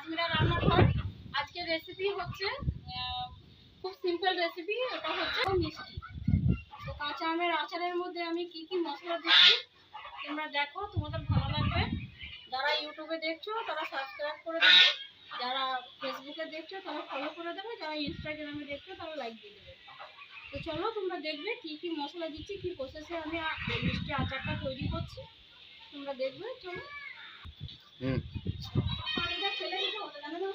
আজমিরা রান্নাঘর। আজকের রেসিপি হচ্ছে খুব সিম্পল রেসিপি, এটা হচ্ছে মিষ্টি। তো কাঁচা আমের আচারের মধ্যে আমি কি কি মশলা দিচ্ছি তোমরা দেখো, তোমাদের ভালো লাগবে। যারা ইউটিউবে দেখছো তারা সাবস্ক্রাইব করে দেবে, যারা ফেসবুকে দেখছো তারা ফলো করে দেবে, যারা ইনস্টাগ্রামে দেখছো তারা লাইক দিয়ে দেবে। তো চলো তোমরা দেখবে কি কি মশলা দিচ্ছি, কি প্রসেসে আমি মিষ্টি আচারটা তৈরি করছি, তোমরা দেখবে। চলো পানিটা ফেলে দিতে হবে, জানো না?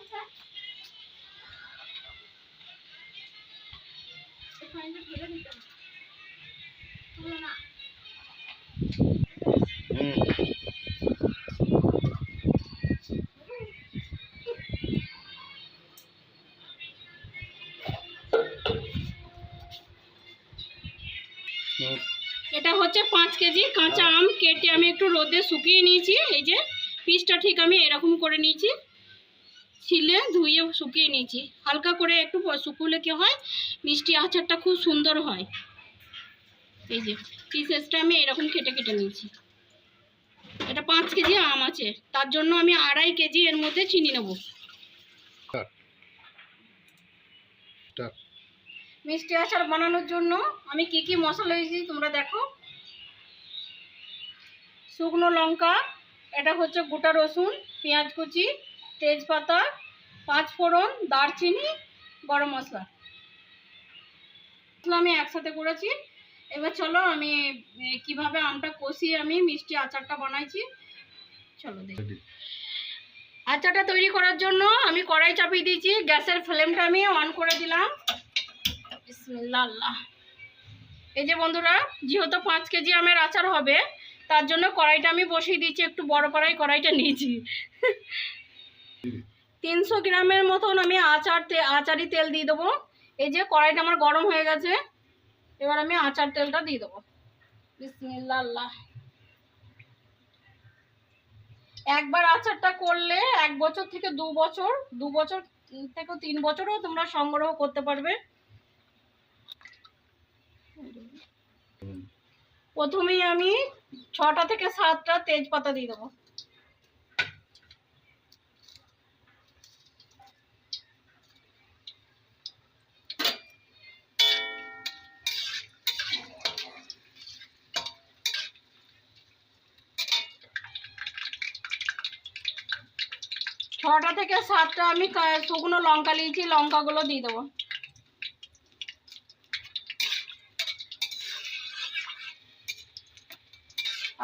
পানিটা ফেলে দিতে হবে না। এটা হচ্ছে 5 কেজি কাঁচা আম কেটে আমি একটু রোদে শুকিয়ে নিয়েছি। এই যে পিসটা ঠিক আমি এরকম করে নিয়েছি, ছিলে ধুয়ে শুকিয়ে নিয়েছি। হালকা করে একটু শুকুলে কি হয়, মিষ্টি আচারটা খুব সুন্দর হয়। এই যে পিসেসটা আমি এরকম কেটে কেটে নিয়েছি। এটা 5 কেজি আম আছে, তার জন্য আমি 2.5 কেজি এর মধ্যে চিনি নেব। মিষ্টি আচার বানানোর জন্য আমি কি কি মশলা দিয়েছি তোমরা দেখো। শুকনো লঙ্কা, এটা হচ্ছে গোটা রসুন, পেঁয়াজ কুচি, তেজপাতা, 5 ফোড়ন, দারচিনি, গরম মশলা আমি একসাথে করেছি। এবার চলো আমি কিভাবে আমটা কষিয়ে আমি মিষ্টি আচারটা বানাইছি চলো দেখি। আচারটা তৈরি করার জন্য আমি কড়াই চাপিয়ে দিয়েছি, গ্যাসের ফ্লেমটা আমি অন করে দিলাম। বিসমিল্লাহ আল্লাহ। এই যে বন্ধুরা, যেহেতু 5 কেজি আমের আচার হবে তার জন্য কড়াইটা আমি বসিয়ে দিয়েছি, একটু বড় কড়াইটা নিয়েছি। 300 গ্রামের মতন আমি আচারি তেল দিয়ে দেবো। এই যে কড়াইটা আমার গরম হয়ে গেছে, এবার আমি আচার তেলটা দিয়ে দেবো। বিসমিল্লাহ আল্লাহ। একবার আচারটা করলে 1 বছর থেকে 2 বছর, 2 বছর থেকে 3 বছরও তোমরা সংগ্রহ করতে পারবে। প্রথমেই আমি 6টা থেকে 7টা তেজপাতা দিয়ে দেবো। ছটা থেকে 7টা আমি শুকনো লঙ্কা নিয়েছি, লঙ্কাগুলো দিয়ে দেবো।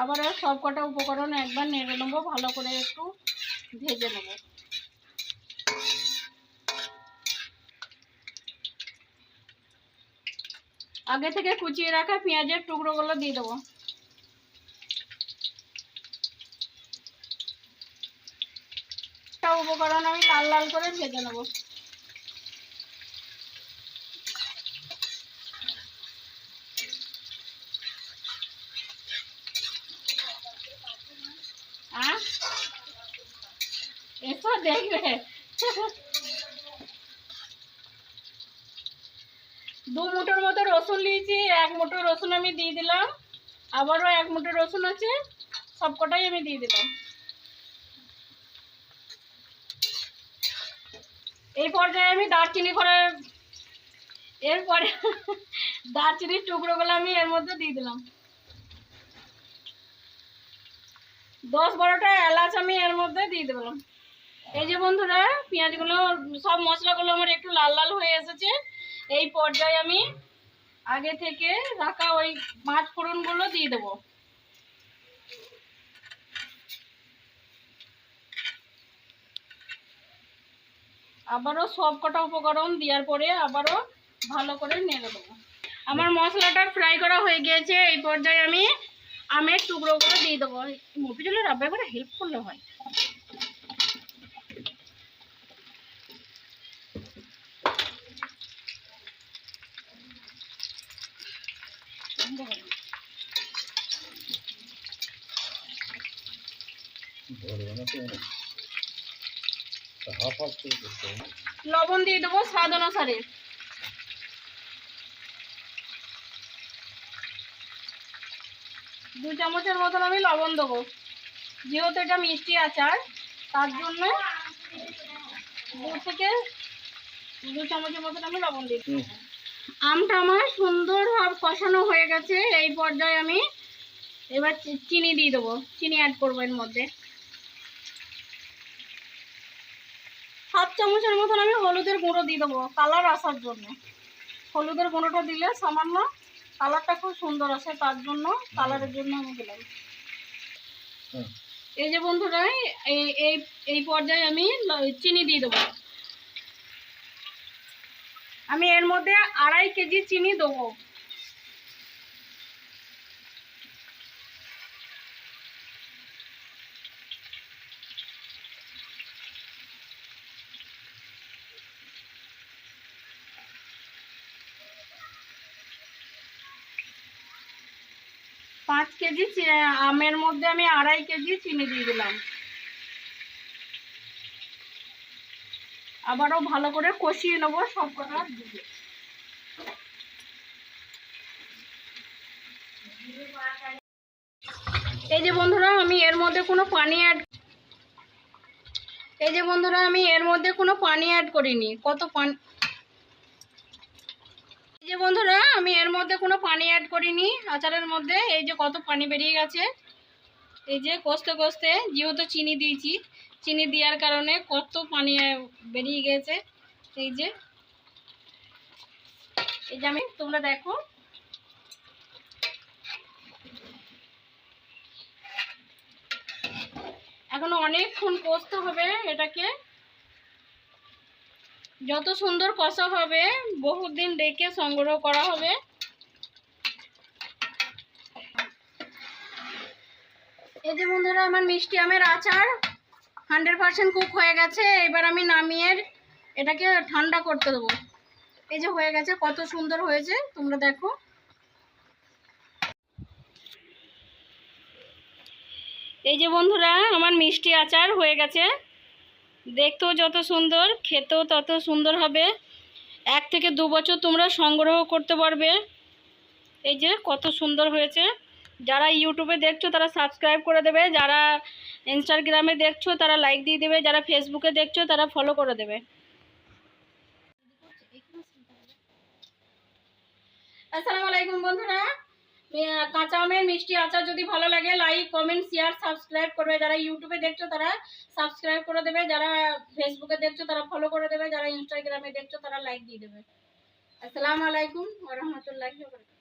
আবার সব কটা উপকরণ একবার নেড়ে নেবো, ভালো করে একটু ভেজে নেবো। আগে থেকে কুচিয়ে রাখা পেঁয়াজের টুকরোগুলো দিয়ে দেবো। উপকরণ আমি লাল লাল করে ভেজে নেবো। এসো দেখবে। 2 মুঠোর মতো রসুন নিয়েছি, 1 মুঠো রসুন আমি দিয়ে দিলাম। আবারও 1 মুঠো রসুন আছে, সবকটাই আমি দিয়ে দিলাম। এই পর্যায়ে আমি দারচিনি করে, এরপরে দারচিনির টুকরোগুলো আমি এর মধ্যে দিয়ে দিলাম। 10-12টা এলাচ আমি এর মধ্যে দিয়ে দিলাম। এই যে বন্ধুরা, পেঁয়াজগুলো সব মশলাগুলো আমার একটু লাল লাল হয়ে এসেছে। এই পর্যায়ে আমি আগে থেকে রাখা ওই 5 ফোড়নগুলো দিয়ে দেবো। আবারও সব কটা উপকরণ দেওয়ার পরে আবারও ভালো করে নেড়ে দেবো। আমার মশলাটা ফ্রাই করা হয়ে গিয়েছে। এই পর্যায়ে আমি আমের টুকরোগুলো দিয়ে দেবো। মফিজুলের রাব্বা করে হেল্প করলে হয়। লবণ দিয়ে দেবো স্বাদ অনুসারে। 2 চামচের মতন আমি লবণ দেবো, যেহেতু এটা মিষ্টি আচার তার জন্য দু থেকে 2 চামচের মতন আমি লবণ দিচ্ছি। আমটা আমার সুন্দরভাবে কষানো হয়ে গেছে। এই পর্যায়ে আমি এবার চিনি দিয়ে দেবো, চিনি অ্যাড করবো এর মধ্যে। 7 চামচের মতন আমি হলুদের গুঁড়ো দিয়ে দেবো কালার আসার জন্য। হলুদের গুঁড়োটা দিলে সামান্য কালারটা খুব সুন্দর আসে, তার জন্য কালারের জন্য আমি দিলাম। এই যে বন্ধুরা, এই পর্যায়ে আমি চিনি দিয়ে দেবো। আমি এর মধ্যে 2.5 কেজি চিনি দেবো। পাঁচ কেজি আমের মধ্যে আমি 2.5 কেজি চিনি দিয়ে দিলাম। আবারও ভালো করে কষিয়ে নেবো সব কটা দিয়ে। এই যে বন্ধুরা, আমি এর মধ্যে কোনো পানি অ্যাড করিনি। আচারের মধ্যে এই যে কত পানি বেরিয়ে গেছে। এই যে কষতে কষতে যেহেতু চিনি দিয়েছি, চিনি দেওয়ার কারণে কত পানি বেরিয়ে গেছে। এই যে আমি, তোমরা দেখো। এখনো অনেকক্ষণ কষতে হবে এটাকে। যত সুন্দর কষা হবে, বহুদিন রেখে সংগ্রহ করা হবে। এই যে বন্ধুরা, আমার মিষ্টি আমের আচার 100% কুক হয়ে গেছে। এবার আমি নামিয়ে এটাকে ঠান্ডা করতে দেবো। এই যে হয়ে গেছে, কত সুন্দর হয়েছে, তোমরা দেখো। এই যে বন্ধুরা, আমার মিষ্টি আচার হয়ে গেছে। দেখতেও যত সুন্দর, খেতেও তত সুন্দর হবে। 1 থেকে 2 বছর তোমরা সংগ্রহ করতে পারবে। এই যে কত সুন্দর হয়েছে। যারা ইউটিউবে দেখছো তারা সাবস্ক্রাইব করে দেবে, যারা ইনস্টাগ্রামে দেখছো তারা লাইক দিয়ে দেবে, যারা ফেসবুকে দেখছো তারা ফলো করে দেবে। আসসালামু আলাইকুম বন্ধুরা। কাঁচা আমের মিষ্টি আচার যদি ভালো লাগে, লাইক, কমেন্ট, শেয়ার, সাবস্ক্রাইব করবে। যারা ইউটিউবে দেখছো তারা সাবস্ক্রাইব করে দেবে, যারা ফেসবুকে দেখছো তারা ফলো করে দেবে, যারা ইনস্টাগ্রামে দেখছো তারা লাইক দিয়ে দেবে। আসসালামু আলাইকুম ওয়া রাহমাতুল্লাহি ওয়া বারাকাতুহু।